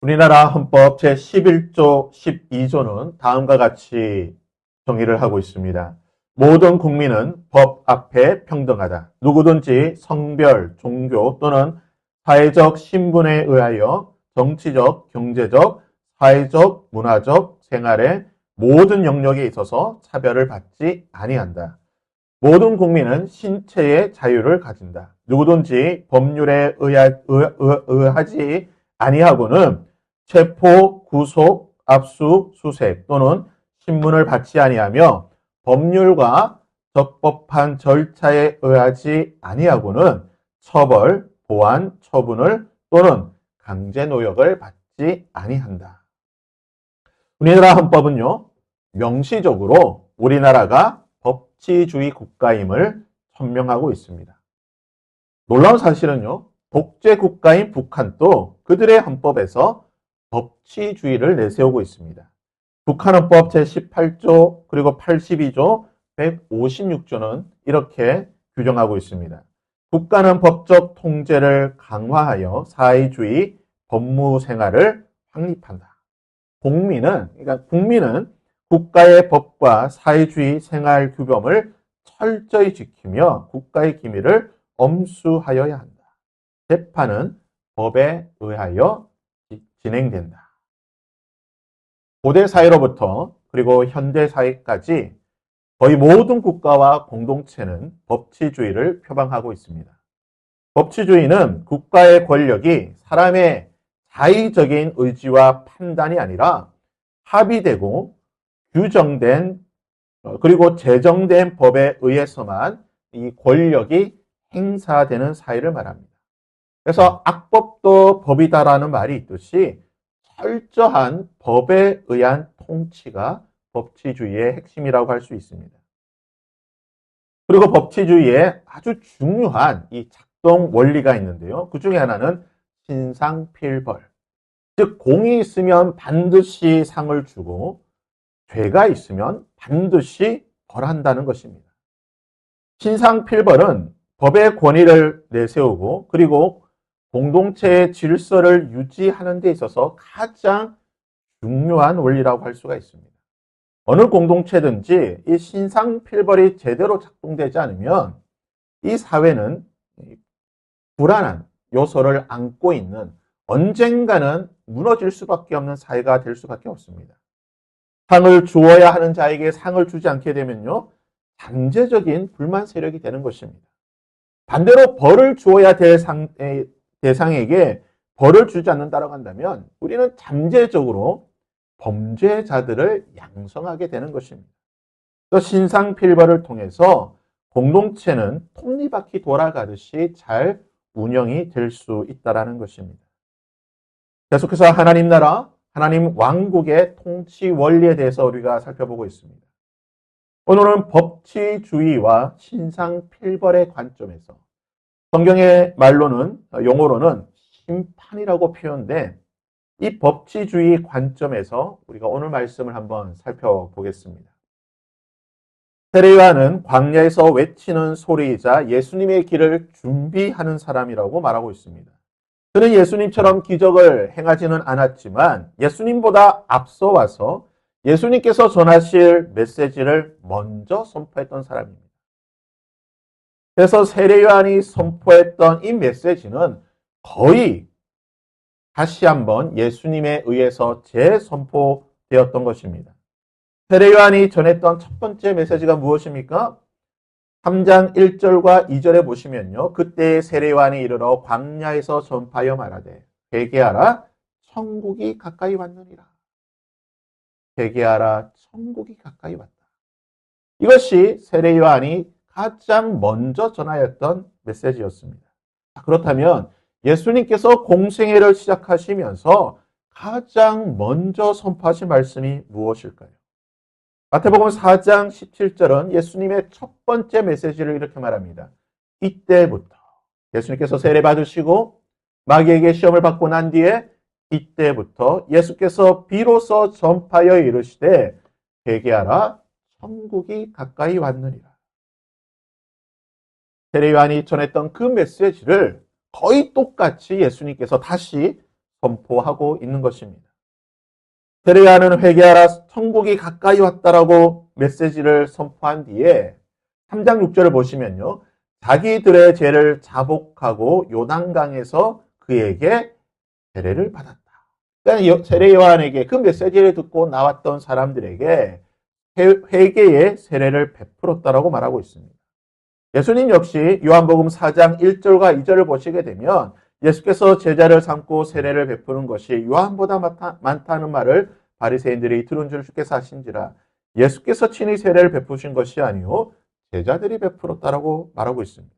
우리나라 헌법 제11조, 12조는 다음과 같이 정의를 하고 있습니다. 모든 국민은 법 앞에 평등하다. 누구든지 성별, 종교 또는 사회적 신분에 의하여 정치적, 경제적, 사회적, 문화적, 생활의 모든 영역에 있어서 차별을 받지 아니한다. 모든 국민은 신체의 자유를 가진다. 누구든지 법률에 의하지 아니하고는 체포, 구속, 압수, 수색 또는 신문을 받지 아니하며 법률과 적법한 절차에 의하지 아니하고는 처벌, 보안, 처분을 또는 강제 노역을 받지 아니한다. 우리나라 헌법은요, 명시적으로 우리나라가 법치주의 국가임을 천명하고 있습니다. 놀라운 사실은요, 독재 국가인 북한도 그들의 헌법에서 법치주의를 내세우고 있습니다. 북한헌법 제18조 그리고 82조 156조는 이렇게 규정하고 있습니다. 국가는 법적 통제를 강화하여 사회주의 법무 생활을 확립한다. 국민은 국가의 법과 사회주의 생활 규범을 철저히 지키며 국가의 기밀을 엄수하여야 한다. 재판은 법에 의하여 진행된다. 고대 사회로부터 그리고 현대 사회까지 거의 모든 국가와 공동체는 법치주의를 표방하고 있습니다. 법치주의는 국가의 권력이 사람의 자의적인 의지와 판단이 아니라 합의되고 규정된 그리고 제정된 법에 의해서만 이 권력이 행사되는 사회를 말합니다. 그래서 악법도 법이다라는 말이 있듯이 철저한 법에 의한 통치가 법치주의의 핵심이라고 할 수 있습니다. 그리고 법치주의에 아주 중요한 이 작동 원리가 있는데요. 그 중에 하나는 신상필벌. 즉, 공이 있으면 반드시 상을 주고 죄가 있으면 반드시 벌한다는 것입니다. 신상필벌은 법의 권위를 내세우고 그리고 공동체의 질서를 유지하는 데 있어서 가장 중요한 원리라고 할 수가 있습니다. 어느 공동체든지 이 신상필벌이 제대로 작동되지 않으면 이 사회는 불안한 요소를 안고 있는 언젠가는 무너질 수밖에 없는 사회가 될 수밖에 없습니다. 상을 주어야 하는 자에게 상을 주지 않게 되면요, 잠재적인 불만 세력이 되는 것입니다. 반대로 벌을 주어야 될 대상에게 벌을 주지 않는다고 한다면 우리는 잠재적으로 범죄자들을 양성하게 되는 것입니다. 또 신상필벌을 통해서 공동체는 톱니바퀴 돌아가듯이 잘 운영이 될 수 있다는 것입니다. 계속해서 하나님 나라, 하나님 왕국의 통치 원리에 대해서 우리가 살펴보고 있습니다. 오늘은 법치주의와 신상필벌의 관점에서 성경의 용어로는 심판이라고 표현된 이 법치주의 관점에서 우리가 오늘 말씀을 한번 살펴보겠습니다. 세례요한은 광야에서 외치는 소리이자 예수님의 길을 준비하는 사람이라고 말하고 있습니다. 그는 예수님처럼 기적을 행하지는 않았지만 예수님보다 앞서 와서 예수님께서 전하실 메시지를 먼저 선포했던 사람입니다. 그래서 세례요한이 선포했던 이 메시지는 거의 다시 한번 예수님에 의해서 재선포되었던 것입니다. 세례요한이 전했던 첫 번째 메시지가 무엇입니까? 3장 1절과 2절에 보시면요. 그때 세례요한이 이르러 광야에서 전파하여 말하되 회개하라 천국이 가까이 왔느니라. 회개하라 천국이 가까이 왔다. 이것이 세례요한이 가장 먼저 전하였던 메시지였습니다. 그렇다면 예수님께서 공생애를 시작하시면서 가장 먼저 선포하신 말씀이 무엇일까요? 마태복음 4장 17절은 예수님의 첫 번째 메시지를 이렇게 말합니다. 이때부터 예수님께서 세례 받으시고 마귀에게 시험을 받고 난 뒤에 이때부터 예수께서 비로소 전파하여 이르시되 회개하라 천국이 가까이 왔느니라. 세례요한이 전했던 그 메시지를 거의 똑같이 예수님께서 다시 선포하고 있는 것입니다. 세례 요한은 회개하라 천국이 가까이 왔다라고 메시지를 선포한 뒤에 3장 6절을 보시면요. 자기들의 죄를 자복하고 요단강에서 그에게 세례를 받았다. 그러니까 세례 요한에게 그 메시지를 듣고 나왔던 사람들에게 회개의 세례를 베풀었다라고 말하고 있습니다. 예수님 역시 요한복음 4장 1절과 2절을 보시게 되면 예수께서 제자를 삼고 세례를 베푸는 것이 요한보다 많다는 말을 바리새인들이 들은 줄 주께서 아신지라 예수께서 친히 세례를 베푸신 것이 아니요 제자들이 베풀었다라고 말하고 있습니다.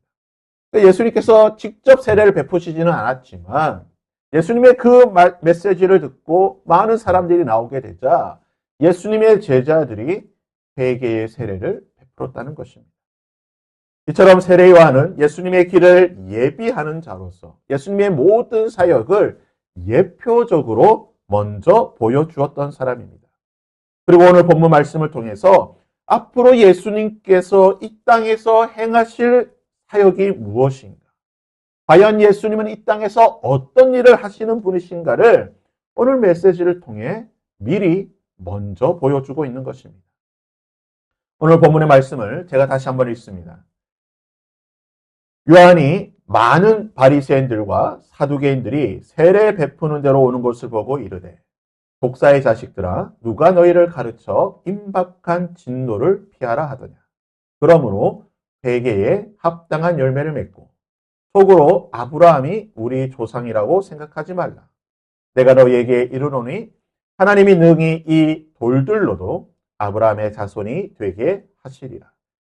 그러니까 예수님께서 직접 세례를 베푸시지는 않았지만 예수님의 그 메시지를 듣고 많은 사람들이 나오게 되자 예수님의 제자들이 회개의 세례를 베풀었다는 것입니다. 이처럼 세례 요한은 예수님의 길을 예비하는 자로서 예수님의 모든 사역을 예표적으로 먼저 보여주었던 사람입니다. 그리고 오늘 본문 말씀을 통해서 앞으로 예수님께서 이 땅에서 행하실 사역이 무엇인가? 과연 예수님은 이 땅에서 어떤 일을 하시는 분이신가를 오늘 메시지를 통해 미리 먼저 보여주고 있는 것입니다. 오늘 본문의 말씀을 제가 다시 한번 읽습니다. 요한이 많은 바리새인들과 사두개인들이 세례 베푸는 대로 오는 것을 보고 이르되 독사의 자식들아 누가 너희를 가르쳐 임박한 진노를 피하라 하더냐. 그러므로 회개에 합당한 열매를 맺고 속으로 아브라함이 우리 조상이라고 생각하지 말라. 내가 너희에게 이르노니 하나님이 능히 이 돌들로도 아브라함의 자손이 되게 하시리라.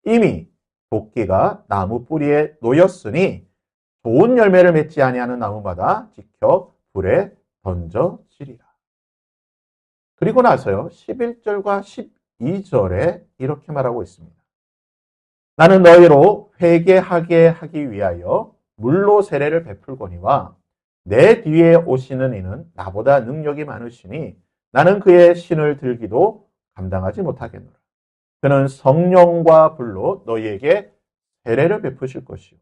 이미 도끼가 나무 뿌리에 놓였으니 좋은 열매를 맺지 아니하는 나무마다 지켜 불에 던져지리라. 그리고 나서요 11절과 12절에 이렇게 말하고 있습니다. 나는 너희로 회개하게 하기 위하여 물로 세례를 베풀거니와 내 뒤에 오시는 이는 나보다 능력이 많으시니 나는 그의 신을 들기도 감당하지 못하겠노라. 그는 성령과 불로 너희에게 세례를 베푸실 것이요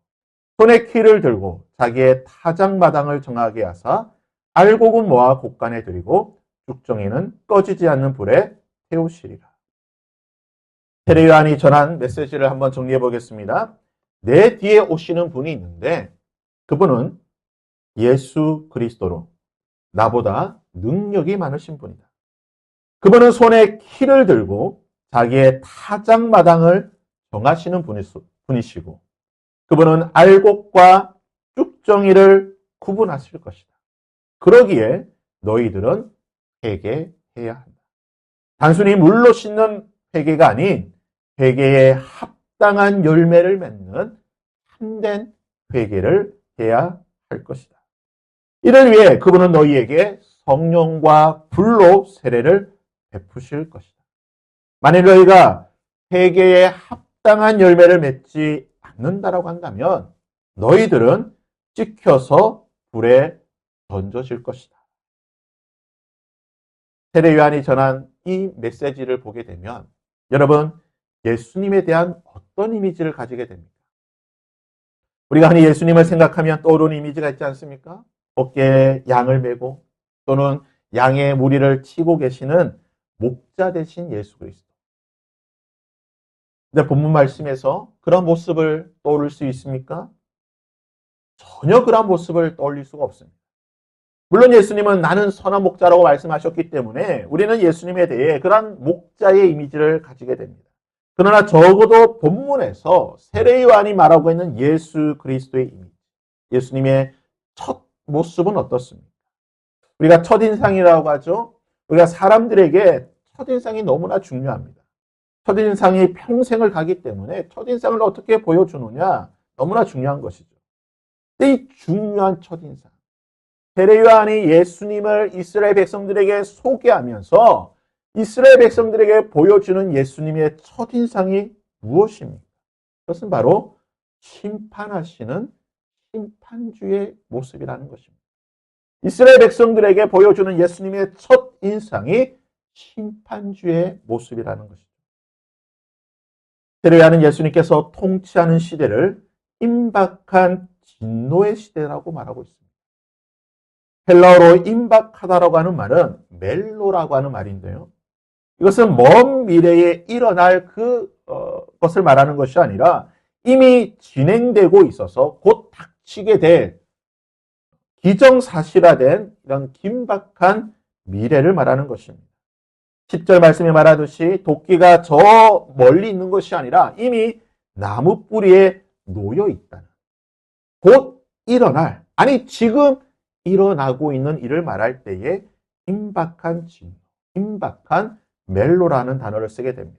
손에 키를 들고 자기의 타작마당을 정하게 하사 알곡은 모아 곡간에 들이고 쭉정이는 꺼지지 않는 불에 태우시리라. 세례 요한이 전한 메시지를 한번 정리해 보겠습니다. 내 뒤에 오시는 분이 있는데 그분은 예수 그리스도로 나보다 능력이 많으신 분이다. 그분은 손에 키를 들고 자기의 타작마당을 정하시는 분이시고 그분은 알곡과 쭉정이를 구분하실 것이다. 그러기에 너희들은 회개해야 한다. 단순히 물로 씻는 회개가 아닌 회개에 합당한 열매를 맺는 참된 회개를 해야 할 것이다. 이를 위해 그분은 너희에게 성령과 불로 세례를 베푸실 것이다. 만일 너희가 회개에 합당한 열매를 맺지 않는다라고 한다면 너희들은 찍혀서 불에 던져질 것이다. 세례 요한이 전한 이 메시지를 보게 되면 여러분 예수님에 대한 어떤 이미지를 가지게 됩니까? 우리가 흔히 예수님을 생각하면 떠오르는 이미지가 있지 않습니까? 어깨에 양을 메고 또는 양의 무리를 치고 계시는 목자 되신 예수 그리스도. 근데 본문 말씀에서 그런 모습을 떠올릴 수 있습니까? 전혀 그런 모습을 떠올릴 수가 없습니다. 물론 예수님은 나는 선한 목자라고 말씀하셨기 때문에 우리는 예수님에 대해 그런 목자의 이미지를 가지게 됩니다. 그러나 적어도 본문에서 세례 요한이 말하고 있는 예수 그리스도의 이미지, 예수님의 첫 모습은 어떻습니까? 우리가 첫인상이라고 하죠. 우리가 사람들에게 첫인상이 너무나 중요합니다. 첫인상이 평생을 가기 때문에 첫인상을 어떻게 보여주느냐 너무나 중요한 것이죠. 근데 이 중요한 첫인상, 세례 요한이 예수님을 이스라엘 백성들에게 소개하면서 이스라엘 백성들에게 보여주는 예수님의 첫인상이 무엇입니까? 그것은 바로 심판하시는 심판주의 모습이라는 것입니다. 이스라엘 백성들에게 보여주는 예수님의 첫인상이 심판주의 모습이라는 것이죠. 세례 요한은 예수님께서 통치하는 시대를 임박한 진노의 시대라고 말하고 있습니다. 헬라어로 임박하다라고 하는 말은 멜로라고 하는 말인데요. 이것은 먼 미래에 일어날 것을 말하는 것이 아니라 이미 진행되고 있어서 곧 닥치게 될 기정사실화된 이런 긴박한 미래를 말하는 것입니다. 10절 말씀에 말하듯이 도끼가 저 멀리 있는 것이 아니라 이미 나무 뿌리에 놓여 있다는, 곧 일어날, 아니 지금 일어나고 있는 일을 말할 때에 임박한 진노, 임박한 멜로라는 단어를 쓰게 됩니다.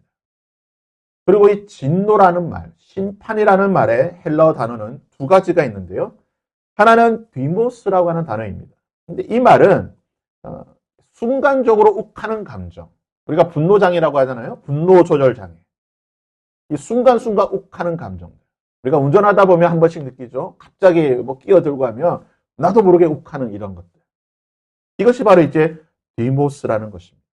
그리고 이 진노라는 말, 심판이라는 말의 헬라어 단어는 두 가지가 있는데요. 하나는 디모스라고 하는 단어입니다. 근데 이 말은 순간적으로 욱하는 감정, 우리가 분노장애라고 하잖아요. 분노 조절 장애. 이 순간순간 욱하는 감정. 우리가 운전하다 보면 한 번씩 느끼죠. 갑자기 뭐 끼어들고 하면 나도 모르게 욱하는 이런 것들. 이것이 바로 이제 디모스라는 것입니다.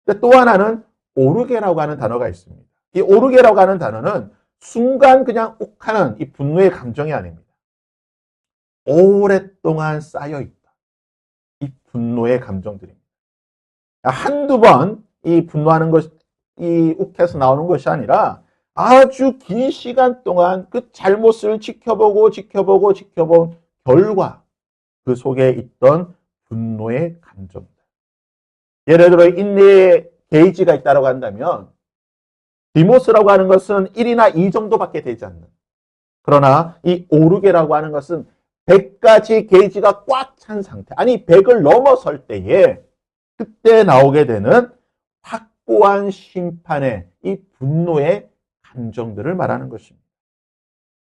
근데 또 하나는 오르게라고 하는 단어가 있습니다. 이 오르게라고 하는 단어는 순간 그냥 욱하는 이 분노의 감정이 아닙니다. 오랫동안 쌓여있다. 이 분노의 감정들입니다. 한두 번 이 분노하는 것, 이 욱해서 나오는 것이 아니라 아주 긴 시간 동안 그 잘못을 지켜본 결과 그 속에 있던 분노의 감정들. 예를 들어 인내의 게이지가 있다고 한다면 디모스라고 하는 것은 1이나 2 정도밖에 되지 않는. 그러나 이 오르게라고 하는 것은 100까지 게이지가 꽉 찬 상태. 아니 100을 넘어설 때에 그때 나오게 되는 확고한 심판의 이 분노의 감정들을 말하는 것입니다.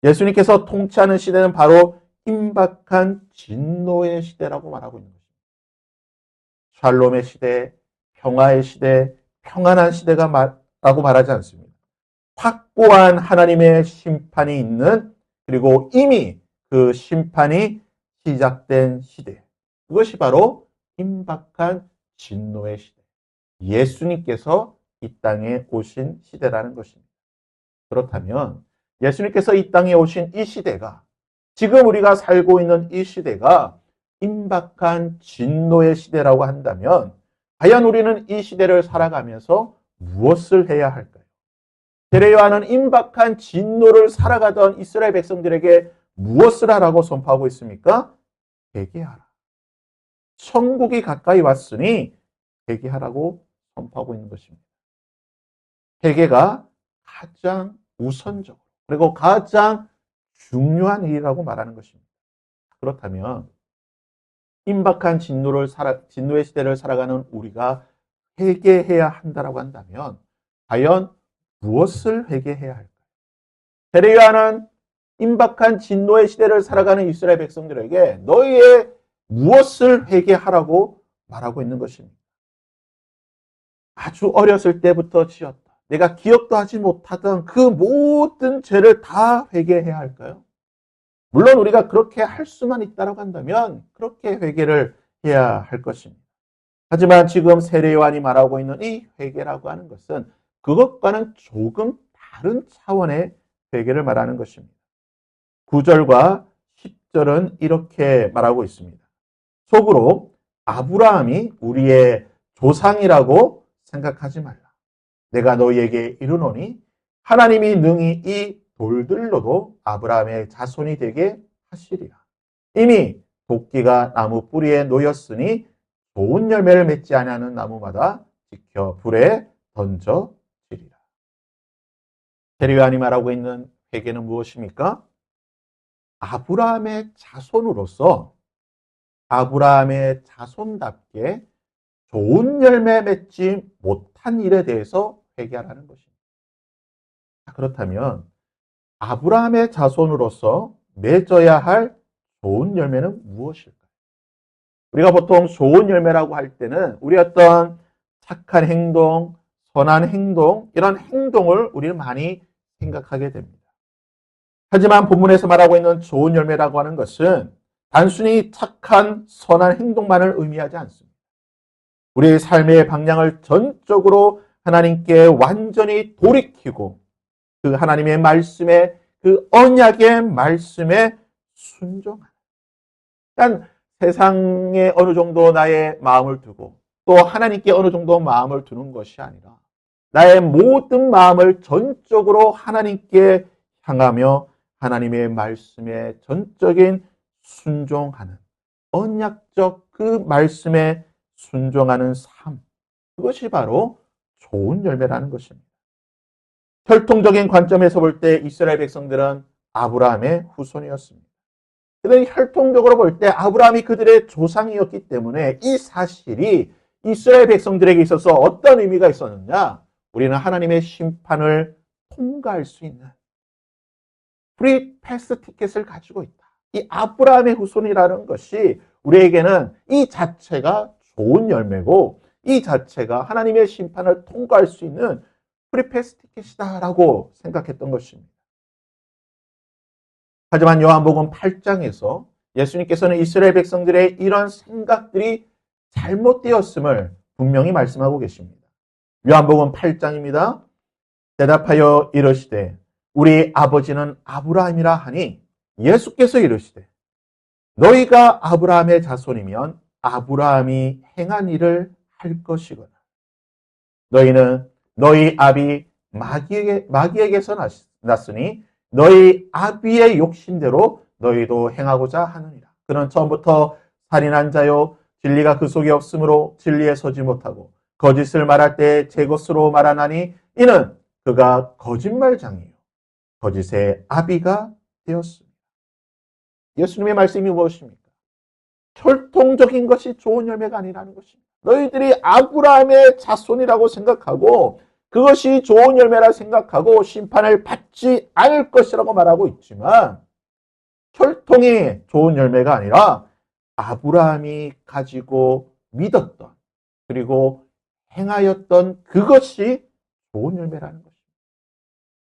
예수님께서 통치하는 시대는 바로 임박한 진노의 시대라고 말하고 있는 것입니다. 샬롬의 시대, 평화의 시대, 평안한 시대라고 말하지 않습니다. 확고한 하나님의 심판이 있는, 그리고 이미 그 심판이 시작된 시대. 그것이 바로 임박한 진노의 시대. 예수님께서 이 땅에 오신 시대라는 것입니다. 그렇다면 예수님께서 이 땅에 오신 이 시대가, 지금 우리가 살고 있는 이 시대가 임박한 진노의 시대라고 한다면 과연 우리는 이 시대를 살아가면서 무엇을 해야 할까요? 세례요한은 임박한 진노를 살아가던 이스라엘 백성들에게 무엇을 하라고 선포하고 있습니까? 회개하라. 천국이 가까이 왔으니 회개하라고 선포하고 있는 것입니다. 회개가 가장 우선적으로, 그리고 가장 중요한 일이라고 말하는 것입니다. 그렇다면 임박한 진노의 시대를 살아가는 우리가 회개해야 한다고 한다면 과연 무엇을 회개해야 할까요? 세례요한은 임박한 진노의 시대를 살아가는 이스라엘 백성들에게 너희의 무엇을 회개하라고 말하고 있는 것입니다. 아주 어렸을 때부터 지었다. 내가 기억도 하지 못하던 그 모든 죄를 다 회개해야 할까요? 물론 우리가 그렇게 할 수만 있다고 한다면 그렇게 회개를 해야 할 것입니다. 하지만 지금 세례요한이 말하고 있는 이 회개라고 하는 것은 그것과는 조금 다른 차원의 회개를 말하는 것입니다. 9절과 10절은 이렇게 말하고 있습니다. 속으로 아브라함이 우리의 조상이라고 생각하지 말라. 내가 너희에게 이르노니 하나님이 능히 이 돌들로도 아브라함의 자손이 되게 하시리라. 이미 도끼가 나무 뿌리에 놓였으니 좋은 열매를 맺지 아니하는 나무마다 지켜 불에 던져지리라. 세례요한이 말하고 있는 회개는 무엇입니까? 아브라함의 자손으로서 아브라함의 자손답게 좋은 열매 맺지 못한 일에 대해서 회개하라는 것입니다. 그렇다면 아브라함의 자손으로서 맺어야 할 좋은 열매는 무엇일까요? 우리가 보통 좋은 열매라고 할 때는 우리 어떤 착한 행동, 선한 행동, 이런 행동을 우리는 많이 생각하게 됩니다. 하지만 본문에서 말하고 있는 좋은 열매라고 하는 것은 단순히 착한 선한 행동만을 의미하지 않습니다. 우리의 삶의 방향을 전적으로 하나님께 완전히 돌이키고 그 하나님의 말씀에, 그 언약의 말씀에 순종하는, 그러니까 세상에 어느 정도 나의 마음을 두고 또 하나님께 어느 정도 마음을 두는 것이 아니라 나의 모든 마음을 전적으로 하나님께 향하며 하나님의 말씀에 전적인 순종하는 언약적 그 말씀에 순종하는 삶, 그것이 바로 좋은 열매라는 것입니다. 혈통적인 관점에서 볼 때 이스라엘 백성들은 아브라함의 후손이었습니다. 그런데 혈통적으로 볼 때 아브라함이 그들의 조상이었기 때문에 이 사실이 이스라엘 백성들에게 있어서 어떤 의미가 있었느냐? 우리는 하나님의 심판을 통과할 수 있는 프리 패스 티켓을 가지고 있다. 이 아브라함의 후손이라는 것이 우리에게는 이 자체가 좋은 열매고 이 자체가 하나님의 심판을 통과할 수 있는 프리 패스 티켓이다라고 생각했던 것입니다. 하지만 요한복음 8장에서 예수님께서는 이스라엘 백성들의 이런 생각들이 잘못되었음을 분명히 말씀하고 계십니다. 요한복음 8장입니다. 대답하여 이르시되 우리 아버지는 아브라함이라 하니 예수께서 이르시되 너희가 아브라함의 자손이면 아브라함이 행한 일을 할 것이거나 너희는 너희 아비 마귀에게서 났으니 너희 아비의 욕심대로 너희도 행하고자 하느니라. 그는 처음부터 살인한 자요 진리가 그 속에 없으므로 진리에 서지 못하고 거짓을 말할 때 제 것으로 말하나니 이는 그가 거짓말장이요 거짓의 아비가 되었습니다. 예수님의 말씀이 무엇입니까? 혈통적인 것이 좋은 열매가 아니라는 것입니다. 너희들이 아브라함의 자손이라고 생각하고 그것이 좋은 열매라 생각하고 심판을 받지 않을 것이라고 말하고 있지만 혈통이 좋은 열매가 아니라 아브라함이 가지고 믿었던 그리고 행하였던 그것이 좋은 열매라는 것입니다.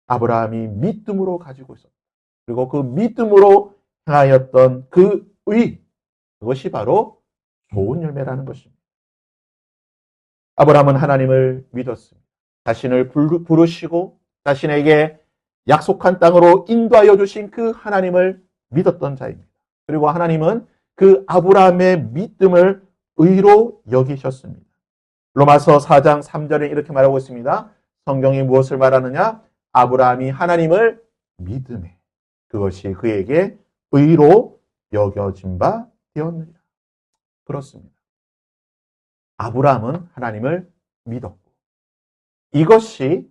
아브라함이 믿음으로 가지고 있었다. 그리고 그 믿음으로 행하였던 그 의, 그것이 바로 좋은 열매라는 것입니다. 아브라함은 하나님을 믿었습니다. 자신을 부르시고 자신에게 약속한 땅으로 인도하여 주신 그 하나님을 믿었던 자입니다. 그리고 하나님은 그 아브라함의 믿음을 의로 여기셨습니다. 로마서 4장 3절에 이렇게 말하고 있습니다. 성경이 무엇을 말하느냐? 아브라함이 하나님을 믿음에 그것이 그에게 의로 여겨진 바 되었느니라. 그렇습니다. 아브라함은 하나님을 믿었고 이것이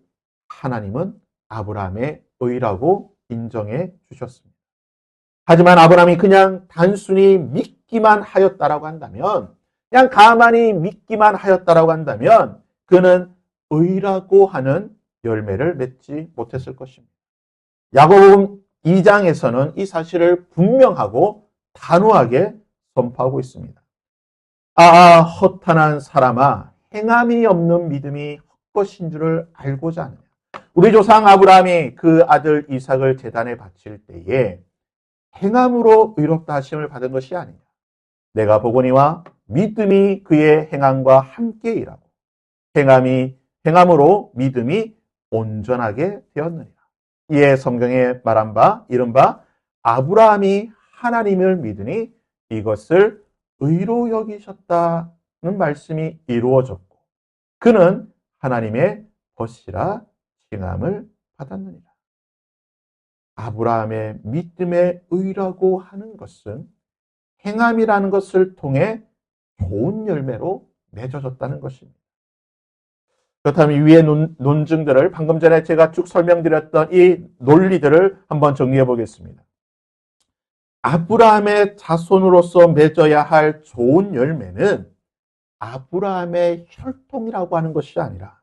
하나님은 아브라함의 의라고 인정해 주셨습니다. 하지만 아브라함이 그냥 단순히 믿기만 하였다라고 한다면 그냥 가만히 믿기만 하였다라고 한다면 그는 의라고 하는 열매를 맺지 못했을 것입니다. 야고보음 2장에서는 이 사실을 분명하고 단호하게 선포하고 있습니다. 허탄한 사람아 행함이 없는 믿음이 헛것인 줄을 알고자 하느냐. 우리 조상 아브라함이 그 아들 이삭을 제단에 바칠 때에 행함으로 의롭다 하심을 받은 것이 아니냐. 내가 보거니와 믿음이 그의 행함과 함께 일하고 행함으로 믿음이 온전하게 되었느니라. 이에 성경에 말한 바 이른바 아브라함이 하나님을 믿으니 이것을 의로 여기셨다는 말씀이 이루어졌고 그는 하나님의 벗이라 칭함을 받았느니라. 아브라함의 믿음의 의라고 하는 것은 행함이라는 것을 통해 좋은 열매로 맺어졌다는 것입니다. 그렇다면 위의 논증들을 방금 전에 제가 쭉 설명드렸던 이 논리들을 한번 정리해 보겠습니다. 아브라함의 자손으로서 맺어야 할 좋은 열매는 아브라함의 혈통이라고 하는 것이 아니라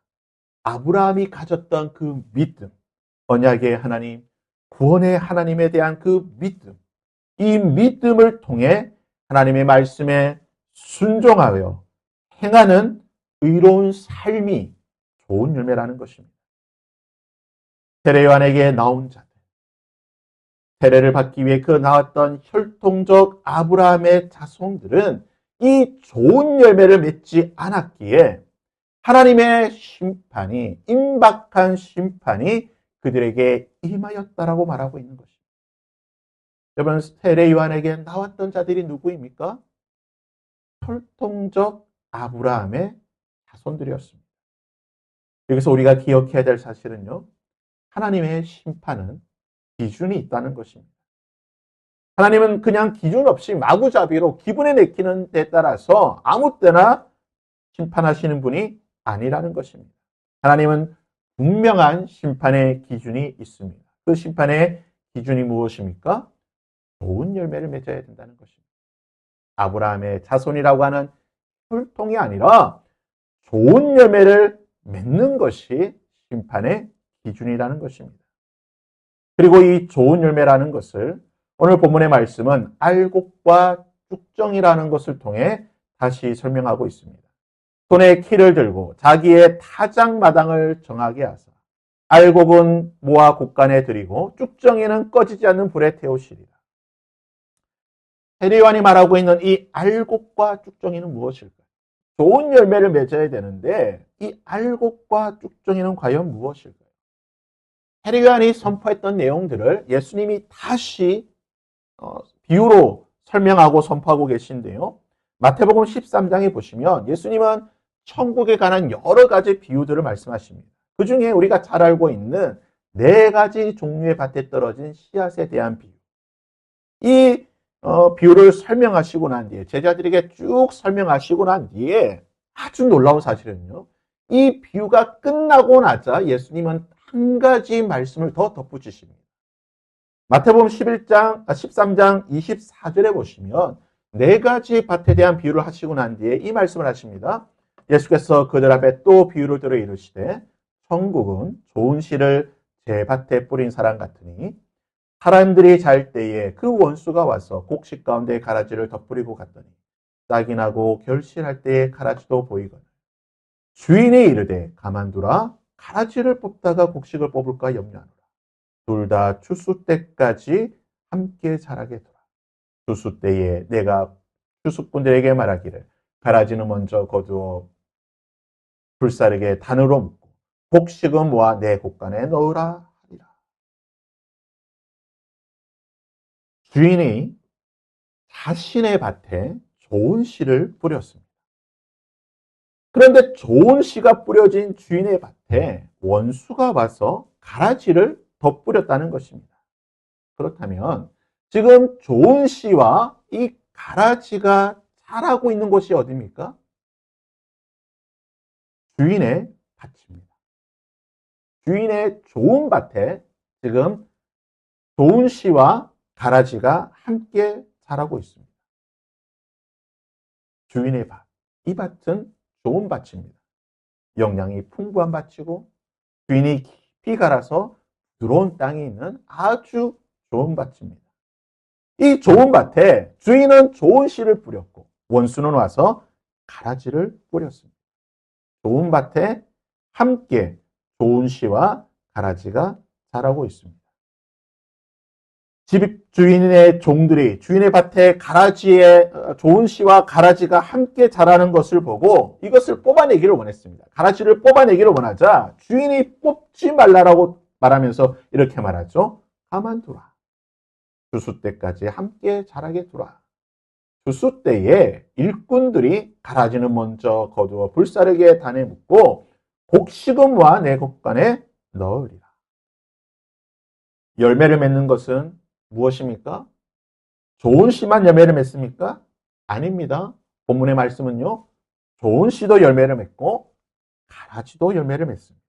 아브라함이 가졌던 그 믿음, 언약의 하나님, 구원의 하나님에 대한 그 믿음, 이 믿음을 통해 하나님의 말씀에 순종하여 행하는 의로운 삶이 좋은 열매라는 것입니다. 세례 요한에게 나온 자들, 세례를 받기 위해 그 나왔던 혈통적 아브라함의 자손들은 이 좋은 열매를 맺지 않았기에 하나님의 심판이, 임박한 심판이 그들에게 임하였다라고 말하고 있는 것입니다. 여러분, 세례 요한에게 나왔던 자들이 누구입니까? 혈통적 아브라함의 자손들이었습니다. 여기서 우리가 기억해야 될 사실은요. 하나님의 심판은 기준이 있다는 것입니다. 하나님은 그냥 기준 없이 마구잡이로 기분에 내키는 데 따라서 아무 때나 심판하시는 분이 아니라는 것입니다. 하나님은 분명한 심판의 기준이 있습니다. 그 심판의 기준이 무엇입니까? 좋은 열매를 맺어야 된다는 것입니다. 아브라함의 자손이라고 하는 혈통이 아니라 좋은 열매를 맺는 것이 심판의 기준이라는 것입니다. 그리고 이 좋은 열매라는 것을 오늘 본문의 말씀은 알곡과 쭉정이라는 것을 통해 다시 설명하고 있습니다. 손에 키를 들고 자기의 타작마당을 정하게 하사 알곡은 모아 곡간에 들이고 쭉정이는 꺼지지 않는 불에 태우시리라. 세례요한이 말하고 있는 이 알곡과 쭉정이는 무엇일까요? 좋은 열매를 맺어야 되는데 이 알곡과 쭉정이는 과연 무엇일까요? 세례요한이 선포했던 내용들을 예수님이 다시 비유로 설명하고 선포하고 계신데요. 마태복음 13장에 보시면 예수님은 천국에 관한 여러 가지 비유들을 말씀하십니다. 그 중에 우리가 잘 알고 있는 4가지 종류의 밭에 떨어진 씨앗에 대한 비유. 이 비유를 설명하시고 난 뒤에 제자들에게 쭉 설명하시고 난 뒤에 아주 놀라운 사실은요. 이 비유가 끝나고 나자 예수님은 한 가지 말씀을 더 덧붙이십니다. 마태복음 13장 24절에 보시면 4가지 밭에 대한 비유를 하시고 난 뒤에 이 말씀을 하십니다. 예수께서 그들 앞에 또 비유를 들어 이르시되 천국은 좋은 씨를 제 밭에 뿌린 사람 같으니 사람들이 잘 때에 그 원수가 와서 곡식 가운데 가라지를 덧뿌리고 갔더니 싹이 나고 결실할 때에 가라지도 보이거늘 주인이 이르되 가만두라 가라지를 뽑다가 곡식을 뽑을까 염려하노라. 둘 다 추수 때까지 함께 자라게 두라. 추수 때에 내가 추수꾼들에게 말하기를 가라지는 먼저 거두어 불사르게 단으로 묶고 곡식은 모아 내 곡간에 넣으라 하리라. 주인이 자신의 밭에 좋은 씨를 뿌렸습니다. 그런데 좋은 씨가 뿌려진 주인의 밭에 원수가 와서 가라지를 덧뿌렸다는 것입니다. 그렇다면 지금 좋은 씨와 이 가라지가 자라고 있는 곳이 어디입니까? 주인의 밭입니다. 주인의 좋은 밭에 지금 좋은 씨와 가라지가 함께 자라고 있습니다. 주인의 밭. 이 밭은 좋은 밭입니다. 영양이 풍부한 밭이고 주인이 깊이 갈아서 들어온 땅이 있는 아주 좋은 밭입니다. 이 좋은 밭에 주인은 좋은 씨를 뿌렸고 원수는 와서 가라지를 뿌렸습니다. 좋은 밭에 함께 좋은 씨와 가라지가 자라고 있습니다. 집 주인의 종들이 주인의 밭에 가라지에 좋은 씨와 가라지가 함께 자라는 것을 보고 이것을 뽑아내기를 원했습니다. 가라지를 뽑아내기를 원하자 주인이 뽑지 말라라고 말하면서 이렇게 말하죠. 가만두라. 추수 때까지 함께 자라게 두라. 추수 때에 일꾼들이 가라지는 먼저 거두어 불사르게 단에 묶고 곡식은 모아 내 곡간에 넣으리라. 열매를 맺는 것은 무엇입니까? 좋은 씨만 열매를 맺습니까? 아닙니다. 본문의 말씀은요. 좋은 씨도 열매를 맺고 가라지도 열매를 맺습니다.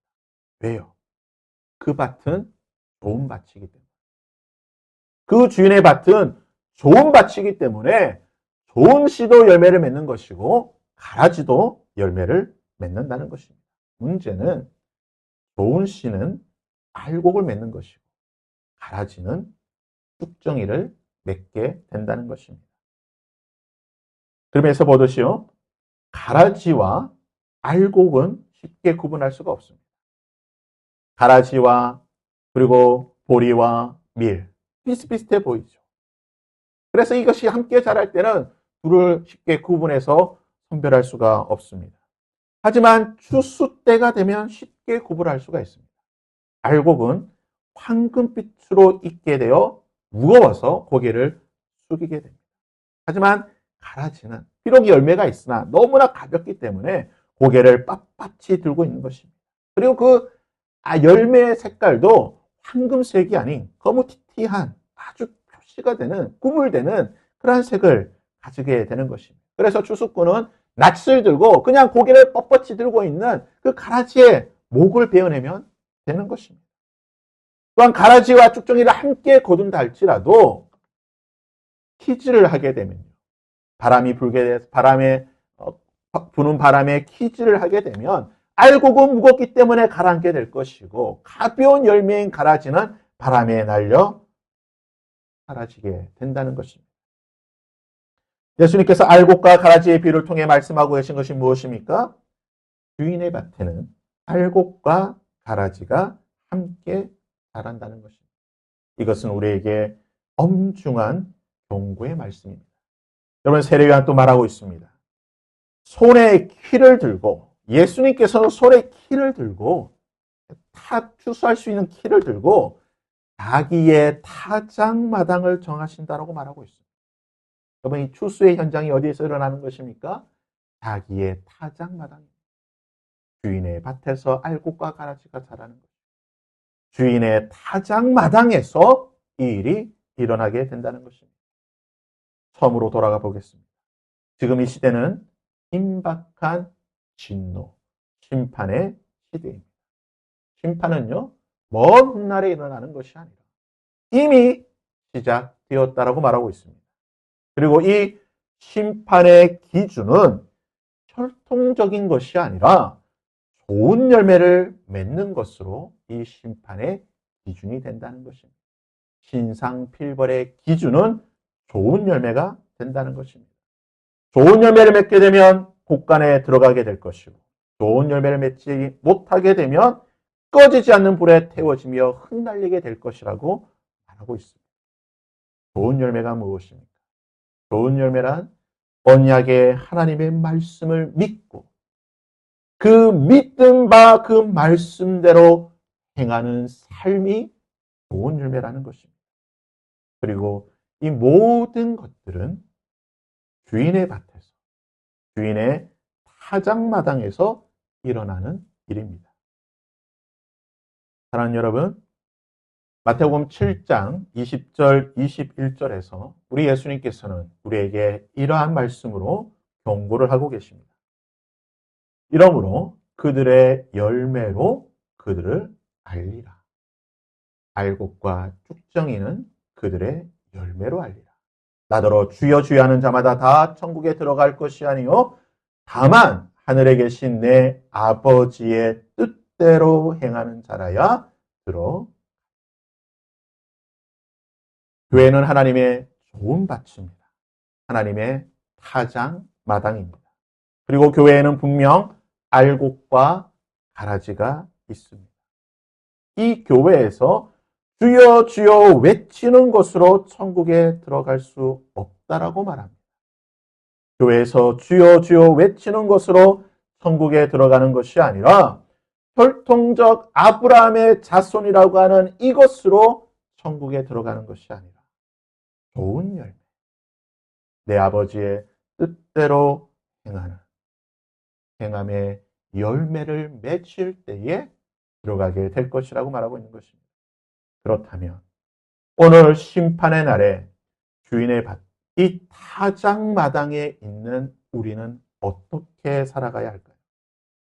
왜요? 그 밭은 좋은 밭이기 때문에. 그 주인의 밭은 좋은 밭이기 때문에 좋은 씨도 열매를 맺는 것이고 가라지도 열매를 맺는다는 것입니다. 문제는 좋은 씨는 알곡을 맺는 것이고 가라지는 쭉정이를 맺게 된다는 것입니다. 그러면서 보듯이요. 가라지와 알곡은 쉽게 구분할 수가 없습니다. 가라지와 그리고 보리와 밀 비슷비슷해 보이죠. 그래서 이것이 함께 자랄 때는 둘을 쉽게 구분해서 선별할 수가 없습니다. 하지만 추수 때가 되면 쉽게 구분할 수가 있습니다. 알곡은 황금빛으로 익게 되어 무거워서 고개를 숙이게 됩니다. 하지만 가라지는 비록 열매가 있으나 너무나 가볍기 때문에 고개를 빳빳이 들고 있는 것입니다. 그리고 그 열매의 색깔도 황금색이 아닌 거무튀튀한 아주 표시가 되는 꾸물되는 그러한 색을 가지게 되는 것입니다. 그래서 추수꾼은 낯을 들고 그냥 고개를 뻣뻣이 들고 있는 그 가라지의 목을 베어내면 되는 것입니다. 또한 가라지와 쭉정이를 함께 거둔다 할지라도 키즈를 하게 되면요. 바람이 불게 돼서 부는 바람에 키즈를 하게 되면 알곡은 무겁기 때문에 가라앉게 될 것이고 가벼운 열매인 가라지는 바람에 날려 사라지게 된다는 것입니다. 예수님께서 알곡과 가라지의 비유를 통해 말씀하고 계신 것이 무엇입니까? 주인의 밭에는 알곡과 가라지가 함께 자란다는 것입니다. 이것은 우리에게 엄중한 경고의 말씀입니다. 여러분, 세례요한 또 말하고 있습니다. 손에 키를 들고, 예수님께서는 손에 키를 들고 추수할 수 있는 키를 들고 자기의 타작마당을 정하신다라고 말하고 있습니다. 여러분, 이 추수의 현장이 어디에서 일어나는 것입니까? 자기의 타작마당입니다. 주인의 밭에서 알곡과 가라지가 자라는 것입니다. 주인의 타작마당에서 이 일이 일어나게 된다는 것입니다. 처음으로 돌아가 보겠습니다. 지금 이 시대는 임박한 진노, 심판의 시대입니다. 심판은요, 먼 훗날에 일어나는 것이 아니라 이미 시작되었다라고 말하고 있습니다. 그리고 이 심판의 기준은 혈통적인 것이 아니라 좋은 열매를 맺는 것으로 이 심판의 기준이 된다는 것입니다. 신상필벌의 기준은 좋은 열매가 된다는 것입니다. 좋은 열매를 맺게 되면 곳간에 들어가게 될 것이고 좋은 열매를 맺지 못하게 되면 꺼지지 않는 불에 태워지며 흩날리게 될 것이라고 말하고 있습니다. 좋은 열매가 무엇입니까? 좋은 열매란 언약의 하나님의 말씀을 믿고 그 믿은 바 그 말씀대로 행하는 삶이 좋은 열매라는 것입니다. 그리고 이 모든 것들은 주인의 밭에서, 주인의 타작마당에서 일어나는 일입니다. 사랑하는 여러분, 마태복음 7장 20절, 21절에서 우리 예수님께서는 우리에게 이러한 말씀으로 경고를 하고 계십니다. 이러므로 그들의 열매로 그들을 알리라. 알곡과 쭉정이는 그들의 열매로 알리라. 나더러 주여 주여 하는 자마다 다 천국에 들어갈 것이 아니요 다만 하늘에 계신 내 아버지의 뜻대로 행하는 자라야 들어. 교회는 하나님의 좋은 밭입니다. 하나님의 타장 마당입니다. 그리고 교회에는 분명 알곡과 가라지가 있습니다. 이 교회에서 주여 주여 외치는 것으로 천국에 들어갈 수 없다라고 말합니다. 교회에서 주여 주여 외치는 것으로 천국에 들어가는 것이 아니라 혈통적 아브라함의 자손이라고 하는 이것으로 천국에 들어가는 것이 아니라 좋은 열매, 내 아버지의 뜻대로 행함의 열매를 맺을 때에 들어가게 될 것이라고 말하고 있는 것입니다. 그렇다면 오늘 심판의 날에 주인의 밭, 이 타작마당에 있는 우리는 어떻게 살아가야 할까요?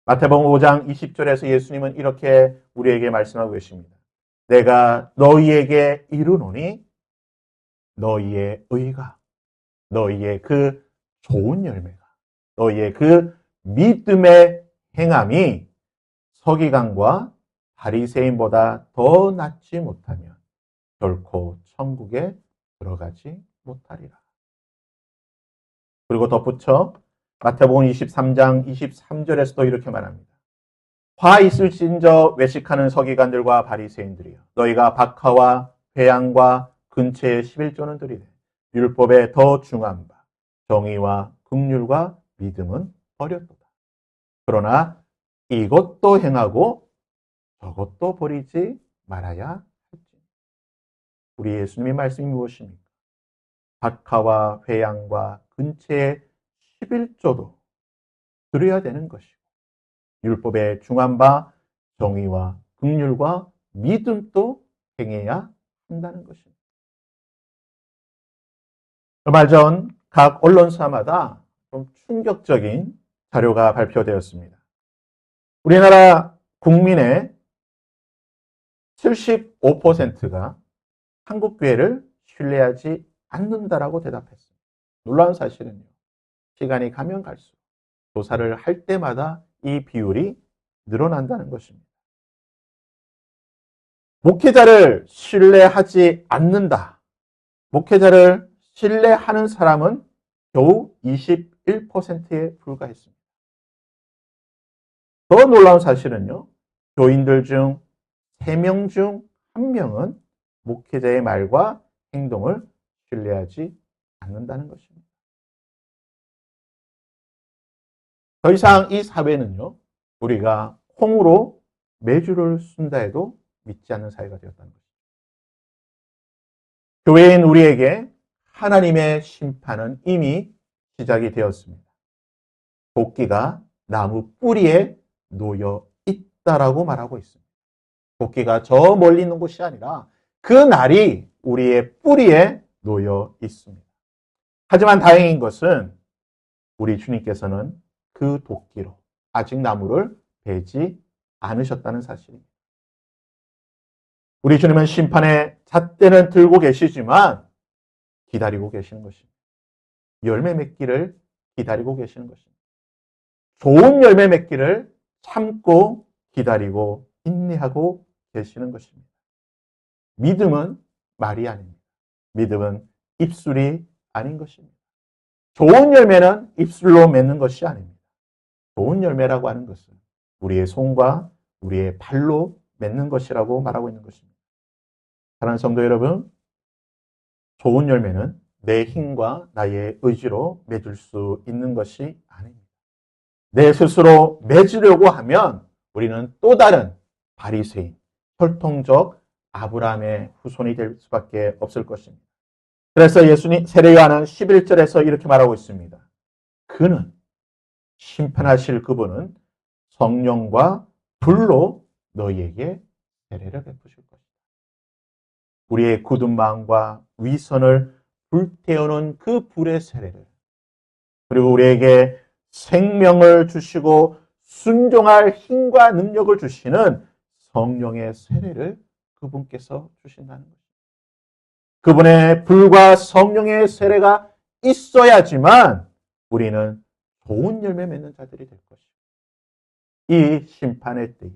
마태복음 5장 20절에서 예수님은 이렇게 우리에게 말씀하고 계십니다. 내가 너희에게 이르노니 너희의 의가, 너희의 그 좋은 열매가, 너희의 그 믿음의 행함이 서기관과 바리새인보다 더 낫지 못하면 결코 천국에 들어가지 못하리라. 그리고 덧붙여 마태복음 23장 23절에서도 이렇게 말합니다. 화 있을진저 외식하는 서기관들과 바리새인들이여, 너희가 박하와 회양과 근처의 11조는 드리되 율법에 더 중한 바 정의와 긍휼과 믿음은 버렸도다. 그러나 이것도 행하고 저것도 버리지 말아야 할지. 우리 예수님의 말씀이 무엇입니까? 박하와 회양과 근처에 11조도 드려야 되는 것이고 율법에 중한 바 정의와 긍휼과 믿음도 행해야 한다는 것입니다. 얼마 전 각 언론사마다 좀 충격적인 자료가 발표되었습니다. 우리나라 국민의 75%가 한국교회를 신뢰하지 않는다라고 대답했습니다. 놀라운 사실은요. 시간이 가면 갈수록 조사를 할 때마다 이 비율이 늘어난다는 것입니다. 목회자를 신뢰하지 않는다. 목회자를 신뢰하는 사람은 겨우 21%에 불과했습니다. 더 놀라운 사실은요. 교인들 중 3명 중 1명은 목회자의 말과 행동을 신뢰하지 않는다는 것입니다. 더 이상 이 사회는요. 우리가 콩으로 매주를 쓴다 해도 믿지 않는 사회가 되었다는 것입니다. 교회인 우리에게 하나님의 심판은 이미 시작이 되었습니다. 도끼가 나무 뿌리에 놓여 있다라고 말하고 있습니다. 도끼가 저 멀리 있는 곳이 아니라 그 날이 우리의 뿌리에 놓여 있습니다. 하지만 다행인 것은 우리 주님께서는 그 도끼로 아직 나무를 베지 않으셨다는 사실입니다. 우리 주님은 심판의 잣대는 들고 계시지만 기다리고 계시는 것입니다. 열매 맺기를 기다리고 계시는 것입니다. 좋은 열매 맺기를 참고 기다리고 인내하고 계시는 것입니다. 믿음은 말이 아닙니다. 믿음은 입술이 아닌 것입니다. 좋은 열매는 입술로 맺는 것이 아닙니다. 좋은 열매라고 하는 것은 우리의 손과 우리의 발로 맺는 것이라고 말하고 있는 것입니다. 사랑하는 성도 여러분, 좋은 열매는 내 힘과 나의 의지로 맺을 수 있는 것이 아닙니다. 내 스스로 맺으려고 하면 우리는 또 다른 바리새인, 혈통적 아브라함의 후손이 될 수밖에 없을 것입니다. 그래서 예수님 세례요한은 11절에서 이렇게 말하고 있습니다. 그는 심판하실 그분은 성령과 불로 너희에게 세례를 베푸실 것이다. 우리의 굳은 마음과 위선을 불태우는 그 불의 세례를, 그리고 우리에게 생명을 주시고 순종할 힘과 능력을 주시는 성령의 세례를 그분께서 주신다는 것입니다. 그분의 불과 성령의 세례가 있어야지만 우리는 좋은 열매 맺는 자들이 될 것입니다. 이 심판의 때에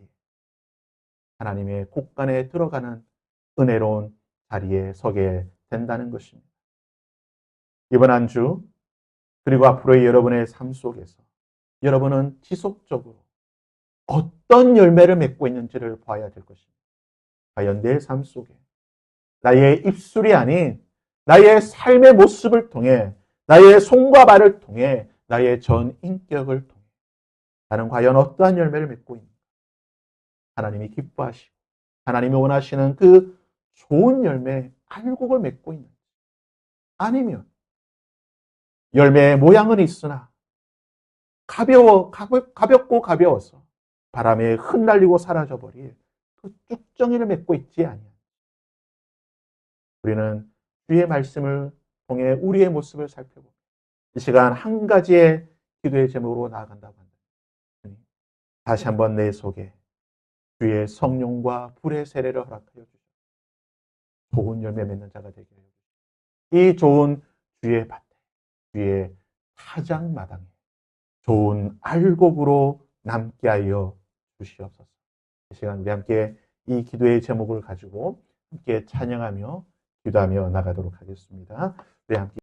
하나님의 곳간에 들어가는 은혜로운 자리에 서게 된다는 것입니다. 이번 한 주 그리고 앞으로의 여러분의 삶 속에서 여러분은 지속적으로 어떤 열매를 맺고 있는지를 봐야 될 것입니다. 과연 내 삶 속에 나의 입술이 아닌 나의 삶의 모습을 통해, 나의 손과 발을 통해, 나의 전 인격을 통해 나는 과연 어떠한 열매를 맺고 있는가? 하나님이 기뻐하시고 하나님이 원하시는 그 좋은 열매 알곡을 맺고 있는지, 아니면 열매의 모양은 있으나 가볍고 가벼워서 바람에 흩날리고 사라져버릴 그 쭉정이를 맺고 있지 아니하니, 우리는 주의 말씀을 통해 우리의 모습을 살펴보고 이 시간 한 가지의 기도의 제목으로 나아간다고 한다. 다시 한번 내 속에 주의 성령과 불의 세례를 허락하여 주시옵소서. 좋은 열매 맺는 자가 되게 하여 주시옵소서. 이 좋은 주의 밭에, 주의 타작마당에 좋은 알곡으로 남게 하여 주시옵소서. 이 시간 우리 함께 이 기도의 제목을 가지고 함께 찬양하며 기도하며 나가도록 하겠습니다. 우리 함께